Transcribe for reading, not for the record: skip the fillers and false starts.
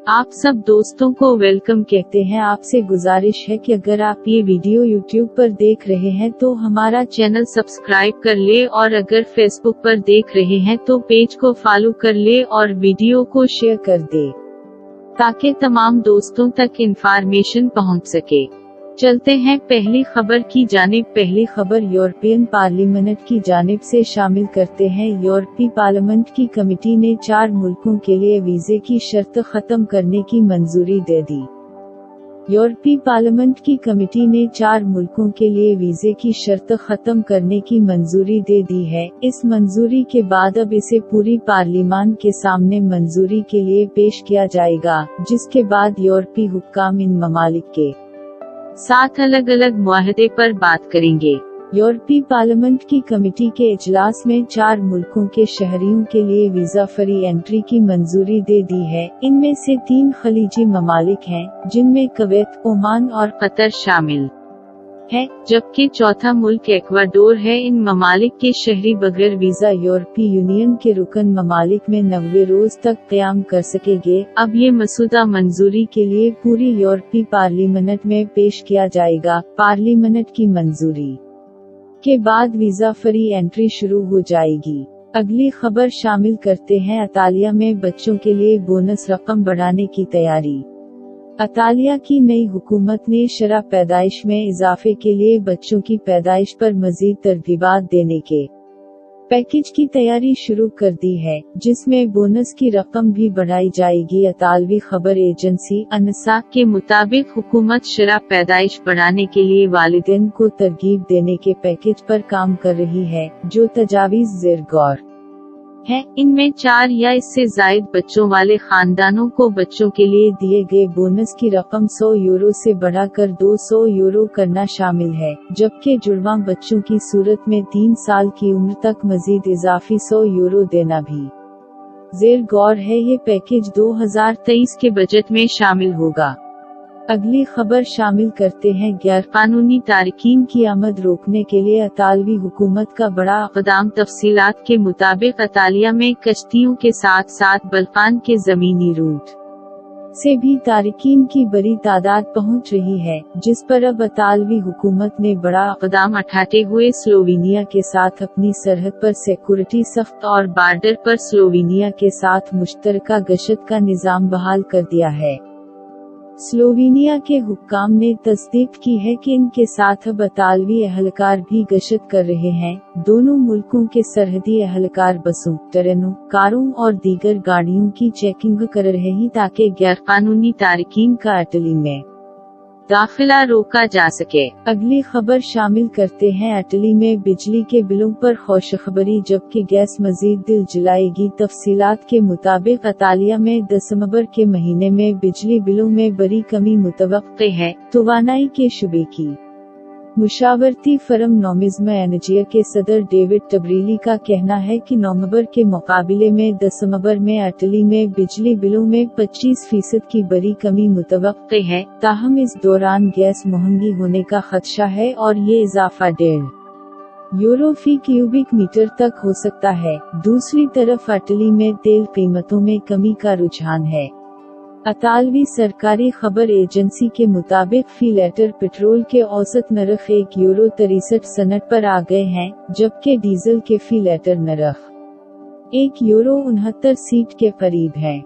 आप सब दोस्तों को वेलकम कहते हैं। आपसे गुजारिश है कि अगर आप ये वीडियो YouTube पर देख रहे हैं तो हमारा चैनल सब्सक्राइब कर ले, और अगर फेसबुक पर देख रहे हैं तो पेज को फॉलो कर ले और वीडियो को शेयर कर दे, ताकि तमाम दोस्तों तक इंफॉर्मेशन पहुंच सके। चलते हैं पहली खबर की जानिब। पहली खबर यूरोपियन पार्लियामेंट की जानिब से शामिल करते हैं। यूरोपीय पार्लियामेंट की कमेटी ने 4 मुल्कों के लिए वीजे की शर्त खत्म करने की मंजूरी दे दी। यूरोपीय पार्लियामेंट की कमेटी ने 4 मुल्कों के लिए वीजे की शर्त खत्म करने की मंजूरी दे दी है। इस मंजूरी के बाद अब इसे पूरी पार्लियामान के सामने मंजूरी के लिए पेश किया जाएगा, जिसके बाद यूरोपीय हुक्काम इन ममालिक के साथ अलग अलग मुआहदे पर बात करेंगे। यूरोपीय पार्लियामेंट की कमेटी के इजलास में 4 मुल्कों के शहरियों के लिए वीजा फ्री एंट्री की मंजूरी दे दी है। इनमें से 3 खलीजी ममालिक हैं, जिनमें कुवैत, ओमान और कतर शामिल है, जबकि चौथा मुल्क इक्वाडोर है। इन ममालिक के शहरी बगैर वीजा यूरोपीय यूनियन के रुकन ममालिक में 90 रोज तक क़याम कर सकेंगे। अब ये मसूदा मंजूरी के लिए पूरी यूरोपीय पार्लियामेंट में पेश किया जाएगा। पार्लियामेंट की मंजूरी के बाद वीजा फ्री एंट्री शुरू हो जाएगी। अगली खबर शामिल करते हैं। इतालिया में बच्चों के लिए बोनस रकम बढ़ाने की तैयारी। इतालिया की नई हुकूमत ने शरह पैदाइश में इजाफे के लिए बच्चों की पैदाइश पर मजीद तरगीबात देने के पैकेज की तैयारी शुरू कर दी है, जिसमें बोनस की रकम भी बढ़ाई जाएगी। इतालवी खबर एजेंसी अनसा के मुताबिक हुकूमत शरह पैदाइश बढ़ाने के लिए वालिदैन को तरगीब देने के पैकेज पर काम कर रही है, जो तजावीज़ ज़ेर गौर है। इनमें 4 या इससे जायद बच्चों वाले खानदानों को बच्चों के लिए दिए गए बोनस की रकम 100 यूरो से बढ़ाकर 200 यूरो करना शामिल है, जबकि जुड़वां बच्चों की सूरत में 3 साल की उम्र तक मजीद इजाफी 100 यूरो देना भी ज़ेर गौर है। ये पैकेज 2023 के बजट में शामिल होगा। अगली खबर शामिल करते हैं। गैर कानूनी तारिकीन की आमद रोकने के लिए इतालवी हुकूमत का बड़ा इक़दाम। तफसीलात के मुताबिक इतालिया में कश्तियों के साथ साथ बल्कान के जमीनी रूट से भी तारिकीन की बड़ी तादाद पहुंच रही है, जिस पर अब इतालवी हुकूमत ने बड़ा इक़दाम उठाते हुए स्लोवेनिया के साथ अपनी सरहद पर सिक्योरिटी सख्त और बॉर्डर पर स्लोवेनिया के साथ मुश्तरका गश्त का निज़ाम बहाल कर दिया है। स्लोवेनिया के हुक्काम ने तस्दीक की है कि इनके साथ अब इतालवी अहलकार भी गश्त कर रहे हैं। दोनों मुल्कों के सरहदी अहलकार बसों, ट्रेनों, कारों और दीगर गाड़ियों की चेकिंग कर रहे हैं, ताकि गैर कानूनी तारिकीन का इटली में दाखिला रोका जा सके। अगली खबर शामिल करते हैं। इटली में बिजली के बिलों पर खुशखबरी, जबकि गैस मजीद दिल जलाएगी। तफसीलात के मुताबिक इतालिया में दिसंबर के महीने में बिजली बिलों में बड़ी कमी मुतवक्के है। तवानाई के शुबे की मुशावरती फर्म नोमिज्म एनर्जी के सदर डेविड टबरीली का कहना है कि नवंबर के मुकाबले में दिसंबर में इटली में बिजली बिलों में 25% की बड़ी कमी मुतवक्के है। ताहम इस दौरान गैस महंगी होने का खदशा है और ये इजाफा 1.5 यूरो फी क्यूबिक मीटर तक हो सकता है। दूसरी तरफ इटली में तेल कीमतों में कमी का रुझान है। इतालवी सरकारी खबर एजेंसी के मुताबिक फी लीटर पेट्रोल के औसत नरख 1 यूरो 63 सेंट पर आ गए हैं, जबकि डीजल के फी लीटर नरख 1 यूरो 69 सेंट के करीब है।